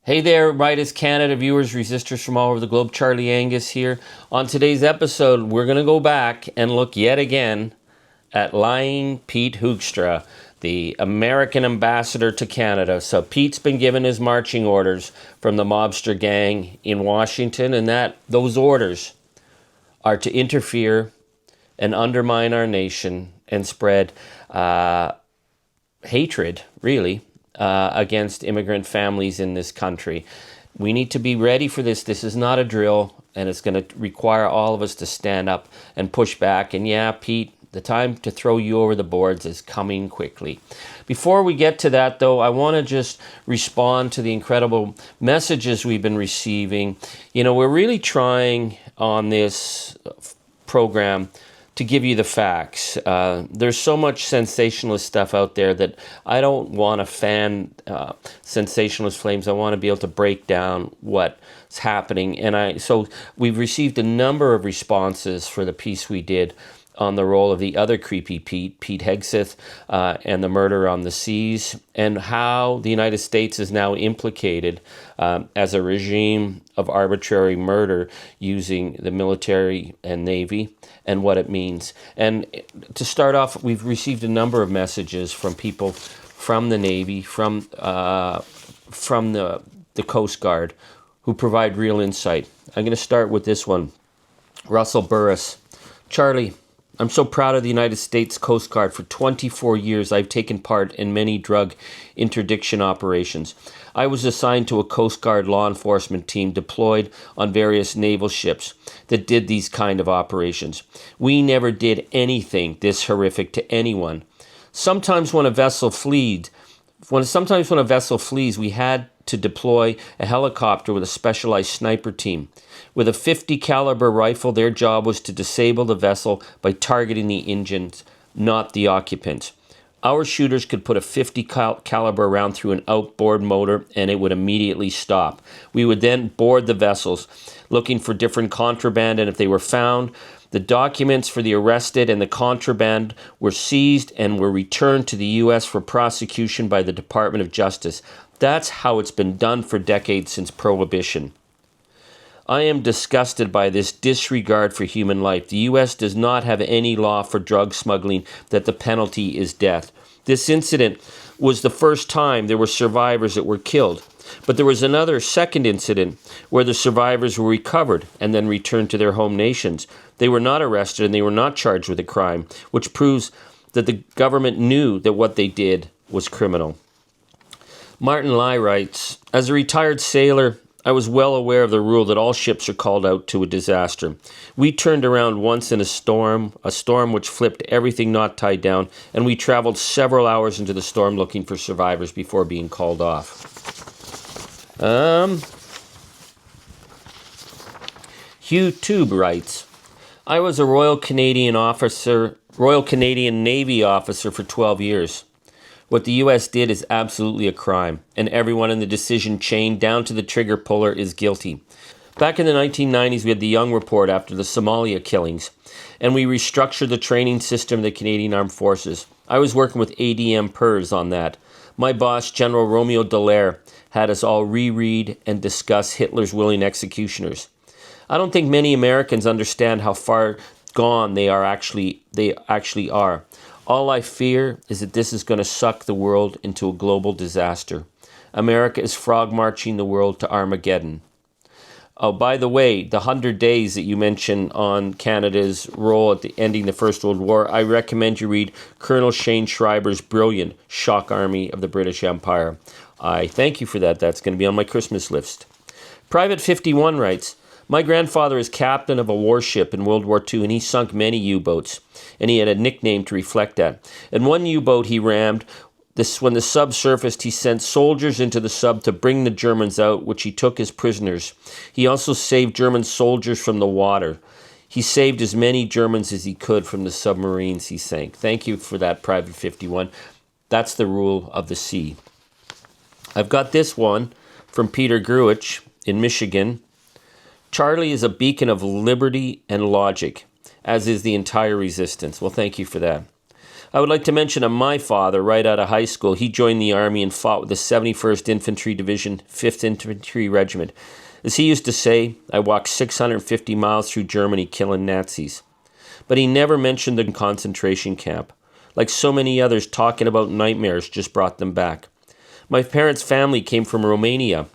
Hey there, Meidas Canada viewers, resistors from all over the globe. Charlie Angus here. On today's episode, we're going to go back and look yet again at lying Pete Hoekstra, the American ambassador to Canada. So Pete's been given his marching orders from the mobster gang in Washington, and those orders are to interfere and undermine our nation and spread hatred, really, against immigrant families in this country. We need to be ready for this. This is not a drill, and it's going to require all of us to stand up and push back. And yeah, Pete, the time to throw you over the boards is coming quickly. Before we get to that, though, I want to just respond to the incredible messages we've been receiving. You know, we're really trying on this program to give you the facts. There's so much sensationalist stuff out there that I don't want to fan sensationalist flames. I want to be able to break down what's happening. So we've received a number of responses for the piece we did on the role of the other creepy Pete Hegseth, and the murder on the seas, and how the United States is now implicated as a regime of arbitrary murder using the military and Navy and what it means. And to start off, we've received a number of messages from people from the Navy, from the Coast Guard, who provide real insight. I'm going to start with this one. Russell Burris. Charlie, I'm so proud of the United States Coast Guard. For 24 years, I've taken part in many drug interdiction operations. I was assigned to a Coast Guard law enforcement team deployed on various naval ships that did these kind of operations. We never did anything this horrific to anyone. Sometimes when a vessel flees, we had to deploy a helicopter with a specialized sniper team. With a .50 caliber rifle, their job was to disable the vessel by targeting the engines, not the occupants. Our shooters could put a .50 caliber round through an outboard motor and it would immediately stop. We would then board the vessels, looking for different contraband, and if they were found, the documents for the arrested and the contraband were seized and were returned to the U.S. for prosecution by the Department of Justice. That's how it's been done for decades since Prohibition. I am disgusted by this disregard for human life. The U.S. does not have any law for drug smuggling that the penalty is death. This incident was the first time there were survivors that were killed. But there was another second incident where the survivors were recovered and then returned to their home nations. They were not arrested and they were not charged with a crime, which proves that the government knew that what they did was criminal. Martin Lai writes, as a retired sailor, I was well aware of the rule that all ships are called out to a disaster. We turned around once in a storm which flipped everything not tied down, and we traveled several hours into the storm looking for survivors before being called off. Hugh Tube writes, I was a Royal Canadian Navy officer for 12 years. What the U.S. did is absolutely a crime, and everyone in the decision chain down to the trigger puller is guilty. Back in the 1990s, we had the Young Report after the Somalia killings, and we restructured the training system of the Canadian Armed Forces. I was working with ADM PERS on that. My boss, General Romeo Dallaire, had us all reread and discuss Hitler's willing executioners. I don't think many Americans understand how far gone they actually are. All I fear is that this is going to suck the world into a global disaster. America is frog marching the world to Armageddon. Oh, by the way, the 100 days that you mentioned on Canada's role at the ending the First World War, I recommend you read Colonel Shane Schreiber's brilliant Shock Army of the British Empire. I thank you for that. That's going to be on my Christmas list. Private 51 writes, my grandfather is captain of a warship in World War II, and he sunk many U-boats, and he had a nickname to reflect that. And one U-boat he rammed, when the sub surfaced, he sent soldiers into the sub to bring the Germans out, which he took as prisoners. He also saved German soldiers from the water. He saved as many Germans as he could from the submarines he sank. Thank you for that, Private 51. That's the rule of the sea. I've got this one from Peter Gruich in Michigan. Charlie is a beacon of liberty and logic, as is the entire resistance. Well, thank you for that. I would like to mention my father, right out of high school. He joined the Army and fought with the 71st Infantry Division, 5th Infantry Regiment. As he used to say, I walked 650 miles through Germany killing Nazis. But he never mentioned the concentration camp. Like so many others, talking about nightmares just brought them back. My parents' family came from Romania.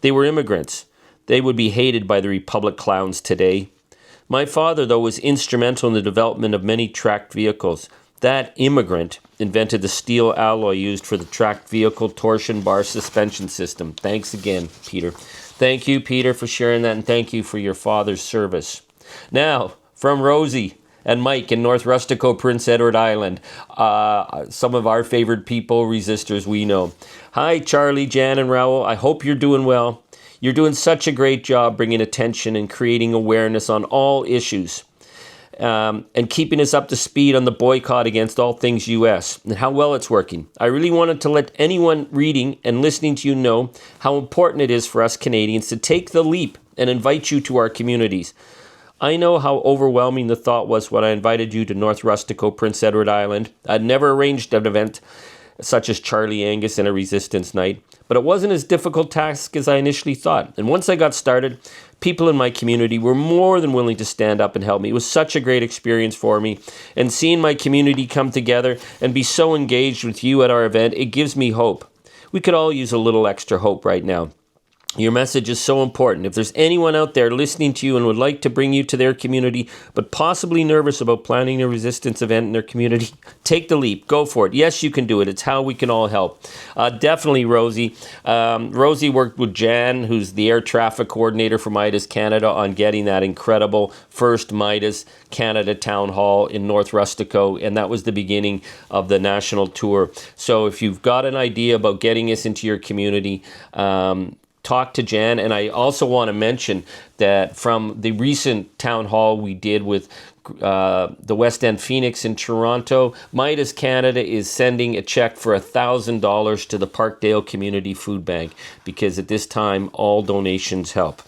They were immigrants. They would be hated by the Republic clowns today. My father, though, was instrumental in the development of many tracked vehicles. That immigrant invented the steel alloy used for the tracked vehicle torsion bar suspension system. Thanks again, Peter. Thank you, Peter, for sharing that, and thank you for your father's service. Now, from Rosie and Mike in North Rustico, Prince Edward Island. Some of our favorite people, resistors we know. Hi, Charlie, Jan, and Raoul. I hope you're doing well. You're doing such a great job bringing attention and creating awareness on all issues. And keeping us up to speed on the boycott against all things U.S. and how well it's working. I really wanted to let anyone reading and listening to you know how important it is for us Canadians to take the leap and invite you to our communities. I know how overwhelming the thought was when I invited you to North Rustico, Prince Edward Island. I'd never arranged an event such as Charlie Angus and a resistance night, but it wasn't as difficult task as I initially thought. And once I got started, people in my community were more than willing to stand up and help me. It was such a great experience for me. And seeing my community come together and be so engaged with you at our event, it gives me hope. We could all use a little extra hope right now. Your message is so important. If there's anyone out there listening to you and would like to bring you to their community, but possibly nervous about planning a resistance event in their community, take the leap. Go for it. Yes, you can do it. It's how we can all help. Definitely, Rosie. Rosie worked with Jan, who's the air traffic coordinator for Meidas Canada, on getting that incredible first Meidas Canada town hall in North Rustico, and that was the beginning of the national tour. So if you've got an idea about getting us into your community, talk to Jan. And I also want to mention that from the recent town hall we did with the West End Phoenix in Toronto, Meidas Canada is sending a check for $1,000 to the Parkdale Community Food Bank, because at this time all donations help.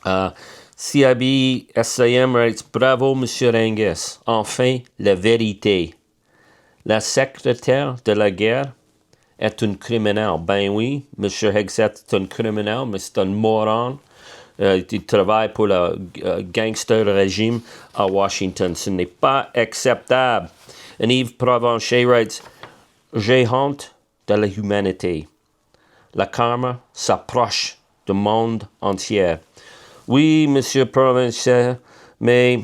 CIB SAM writes, Bravo, Monsieur Angus. Enfin, la vérité. La secrétaire de la guerre est un criminel. Ben oui, M. Hoekstra est un criminel, mais c'est un moron. Il travaille pour le gangster régime à Washington. Ce n'est pas acceptable. And Yves Provencher writes, J'ai honte de la humanité. La karma s'approche du monde entier. Oui, Monsieur Provencher, mais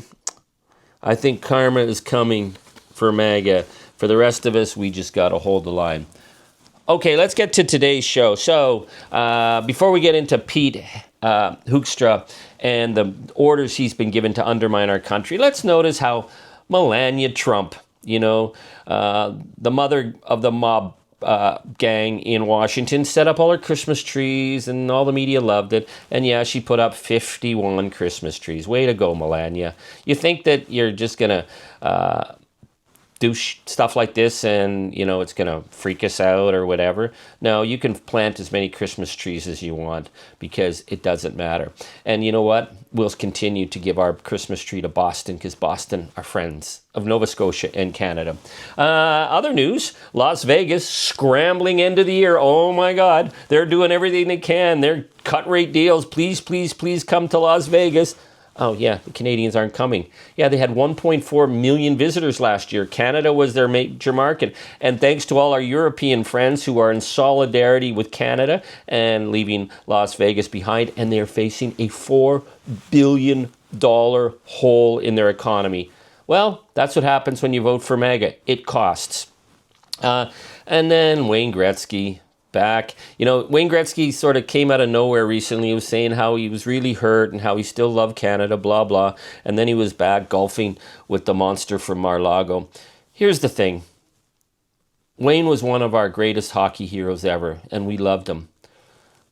I think karma is coming for MAGA. For the rest of us, we just got to hold the line. Okay, let's get to today's show. So, before we get into Pete Hoekstra and the orders he's been given to undermine our country, let's notice how Melania Trump, the mother of the mob gang in Washington, set up all her Christmas trees, and all the media loved it. And yeah, she put up 51 Christmas trees. Way to go, Melania. You think that you're just going to do stuff like this and, it's going to freak us out or whatever. No, you can plant as many Christmas trees as you want, because it doesn't matter. And you know what? We'll continue to give our Christmas tree to Boston, because Boston are friends of Nova Scotia and Canada. Other news, Las Vegas, scrambling end of the year. Oh my God, they're doing everything they can. They're cut rate deals. Please, please, please come to Las Vegas. Oh, yeah, the Canadians aren't coming. Yeah, they had 1.4 million visitors last year. Canada was their major market. And thanks to all our European friends who are in solidarity with Canada and leaving Las Vegas behind, and they're facing a $4 billion hole in their economy. Well, that's what happens when you vote for MAGA. It costs. And then Wayne Gretzky. Back. Wayne Gretzky sort of came out of nowhere recently. He was saying how he was really hurt and how he still loved Canada, blah, blah. And then he was back golfing with the monster from Mar-a-Lago. Here's the thing. Wayne was one of our greatest hockey heroes ever, and we loved him.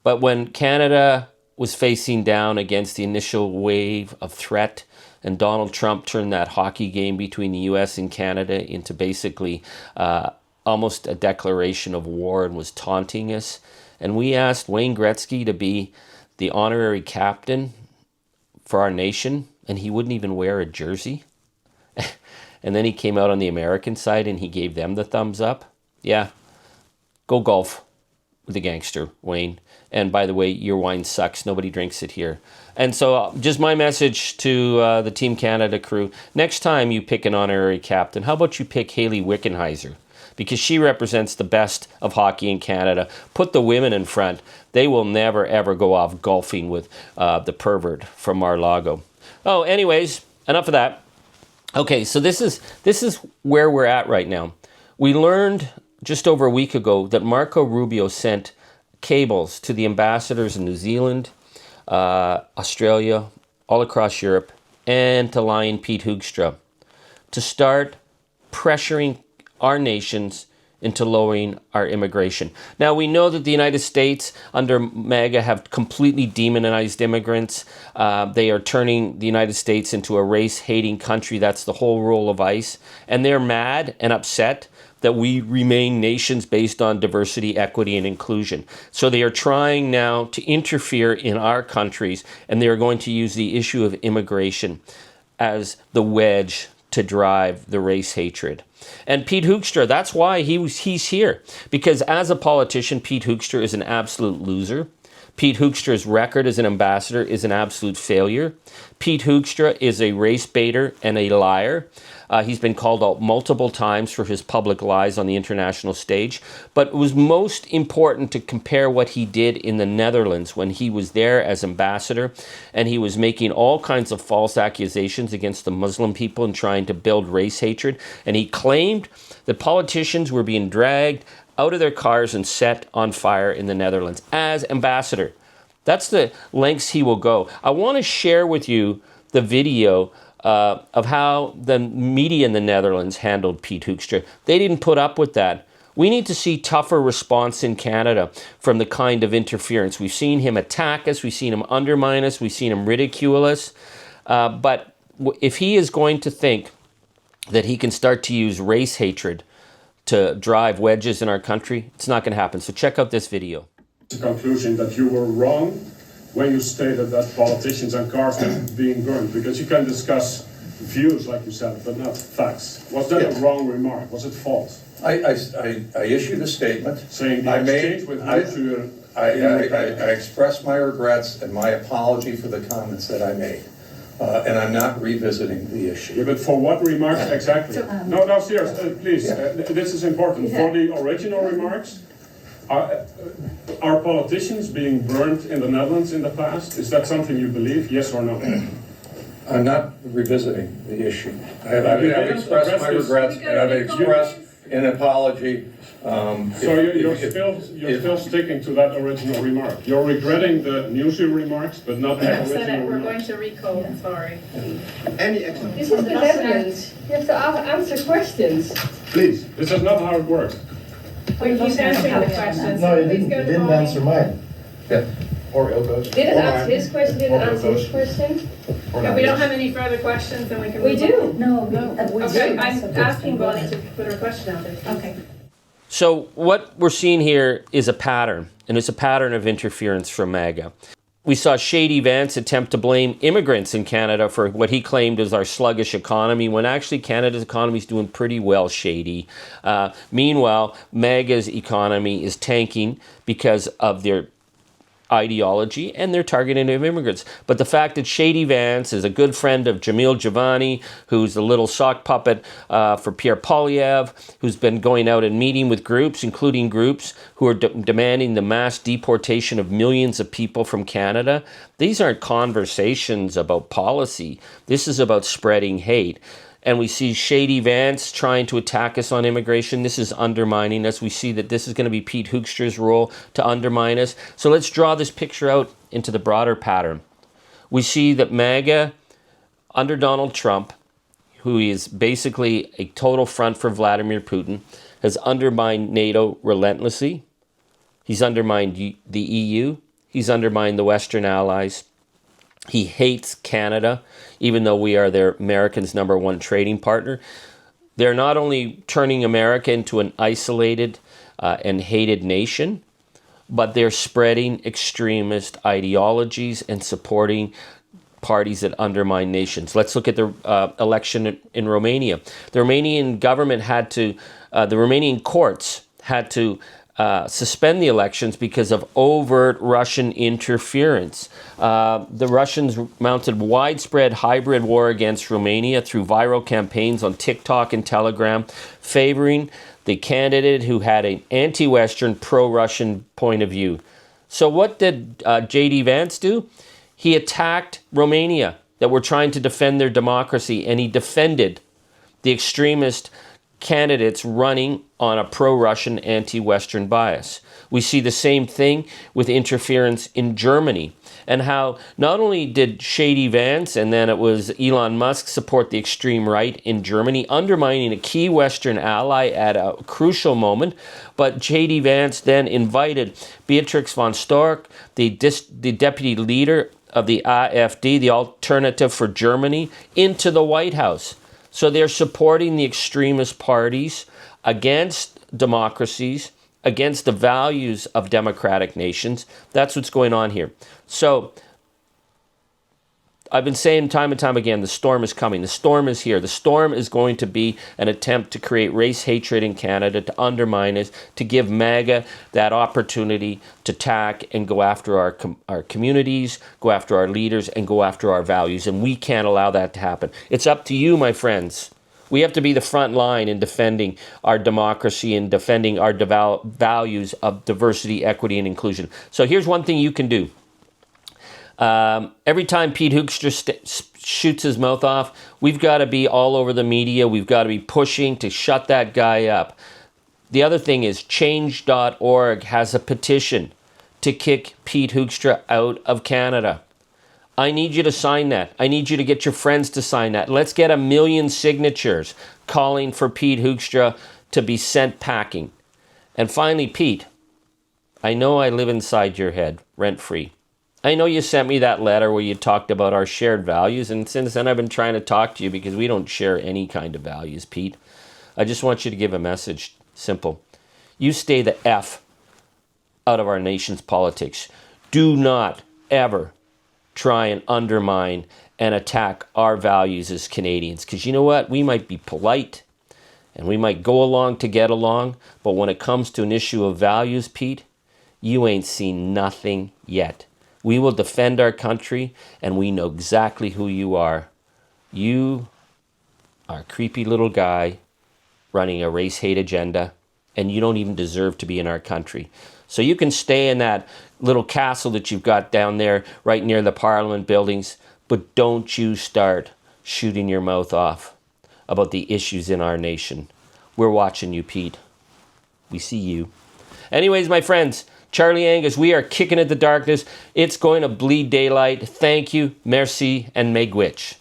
But when Canada was facing down against the initial wave of threat, and Donald Trump turned that hockey game between the U.S. and Canada into basically almost a declaration of war, and was taunting us. And we asked Wayne Gretzky to be the honorary captain for our nation, and he wouldn't even wear a jersey. and then he came out on the American side and he gave them the thumbs up. Yeah, go golf with a gangster, Wayne. And by the way, your wine sucks. Nobody drinks it here. And so just my message to the Team Canada crew, next time you pick an honorary captain, how about you pick Hayley Wickenheiser? Because she represents the best of hockey in Canada. Put the women in front. They will never, ever go off golfing with the pervert from Mar-a-Lago. Oh, anyways, enough of that. Okay, so this is where we're at right now. We learned just over a week ago that Marco Rubio sent cables to the ambassadors in New Zealand, Australia, all across Europe, and to Lion Pete Hoekstra to start pressuring our nations into lowering our immigration. Now, we know that the United States under MAGA have completely demonized immigrants. They are turning the United States into a race-hating country. That's the whole role of ICE. And they're mad and upset that we remain nations based on diversity, equity, and inclusion. So they are trying now to interfere in our countries, and they are going to use the issue of immigration as the wedge to drive the race hatred. And Pete Hoekstra, that's why he's here. Because as a politician, Pete Hoekstra is an absolute loser. Pete Hoekstra's record as an ambassador is an absolute failure. Pete Hoekstra is a race baiter and a liar. He's been called out multiple times for his public lies on the international stage. But it was most important to compare what he did in the Netherlands when he was there as ambassador, and he was making all kinds of false accusations against the Muslim people and trying to build race hatred. And he claimed that politicians were being dragged out of their cars and set on fire in the Netherlands as ambassador. That's the lengths he will go. I want to share with you the video of how the media in the Netherlands handled Pete Hoekstra. They didn't put up with that. We need to see tougher response in Canada from the kind of interference. We've seen him attack us. We've seen him undermine us. We've seen him ridicule us. But if he is going to think that he can start to use race hatred to drive wedges in our country, it's not going to happen. So check out this video. The conclusion that you were wrong when you stated that politicians and cars are being burned, because you can discuss views, like you said, but not facts. Was that a wrong remark? Was it false? I issued a statement saying the exchange with you. I expressed my regrets and my apology for the comments that I made. And I'm not revisiting the issue. Yeah, but for what remarks exactly? No, seriously, please. This is important. For the original remarks, are politicians being burnt in the Netherlands in the past? Is that something you believe? Yes or no? I'm not revisiting the issue. I've expressed my regrets and I've expressed an apology. So you're still sticking to that original remark. You're regretting the newsy remarks, but not the original We're remarks. going to recall, sorry. This is the Netherlands. You have to answer questions. Please, this is not how it works. Wait, he's answering the questions. No, he didn't answer mine. Yeah. Or Ilko's. Didn't ask his question, didn't answer his question. If we don't have any further questions, then we can We move do. on. No. Okay, I'm asking Bonnie to put her question out there. Okay. So what we're seeing here is a pattern, and it's a pattern of interference from MAGA. We saw Shady Vance attempt to blame immigrants in Canada for what he claimed is our sluggish economy, when actually Canada's economy is doing pretty well, Shady. Meanwhile, MAGA's economy is tanking because of their ideology and their targeting of immigrants. But the fact that Shady Vance is a good friend of Jamil Javani, who's the little sock puppet for Pierre Poilievre, who's been going out and meeting with groups, including groups who are demanding the mass deportation of millions of people from Canada. These aren't conversations about policy. This is about spreading hate. And we see Shady Vance trying to attack us on immigration. This is undermining us. We see that this is going to be Pete Hoekstra's role to undermine us. So let's draw this picture out into the broader pattern. We see that MAGA, under Donald Trump, who is basically a total front for Vladimir Putin, has undermined NATO relentlessly. He's undermined the EU. He's undermined the Western allies. He hates Canada, even though we are their Americans' #1 trading partner. They're not only turning America into an isolated and hated nation, but they're spreading extremist ideologies and supporting parties that undermine nations. Let's look at the election in Romania. The Romanian government had to, the Romanian courts had to suspend the elections because of overt Russian interference. The Russians mounted widespread hybrid war against Romania through viral campaigns on TikTok and Telegram, favoring the candidate who had an anti-Western, pro-Russian point of view. So what did J.D. Vance do? He attacked Romania that were trying to defend their democracy, and he defended the extremist candidates running on a pro-Russian, anti-Western bias. We see the same thing with interference in Germany, and how not only did Shady Vance and then it was Elon Musk support the extreme right in Germany, undermining a key Western ally at a crucial moment, but J.D. Vance then invited Beatrix von Storch, the deputy leader of the AfD, the Alternative for Germany, into the White House. So they're supporting the extremist parties against democracies, against the values of democratic nations. That's what's going on here. So I've been saying time and time again, the storm is coming. The storm is here. The storm is going to be an attempt to create race hatred in Canada, to undermine it, to give MAGA that opportunity to attack and go after our communities, go after our leaders, and go after our values. And we can't allow that to happen. It's up to you, my friends. We have to be the front line in defending our democracy and defending our values of diversity, equity, and inclusion. So here's one thing you can do. Every time Pete Hoekstra shoots his mouth off, we've got to be all over the media. We've got to be pushing to shut that guy up. The other thing is change.org has a petition to kick Pete Hoekstra out of Canada. I need you to sign that. I need you to get your friends to sign that. Let's get 1 million signatures calling for Pete Hoekstra to be sent packing. And finally, Pete, I know I live inside your head, rent-free. I know you sent me that letter where you talked about our shared values, and since then I've been trying to talk to you because we don't share any kind of values, Pete. I just want you to give a message. Simple. You stay the F out of our nation's politics. Do not ever try and undermine and attack our values as Canadians. Because you know what? We might be polite and we might go along to get along, but when it comes to an issue of values, Pete, you ain't seen nothing yet. We will defend our country, and we know exactly who you are. You are a creepy little guy running a race hate agenda, and you don't even deserve to be in our country. So you can stay in that little castle that you've got down there right near the Parliament buildings, but don't you start shooting your mouth off about the issues in our nation. We're watching you, Pete. We see you. Anyways, my friends, Charlie Angus, we are kicking at the darkness. It's going to bleed daylight. Thank you, merci, and megwitch.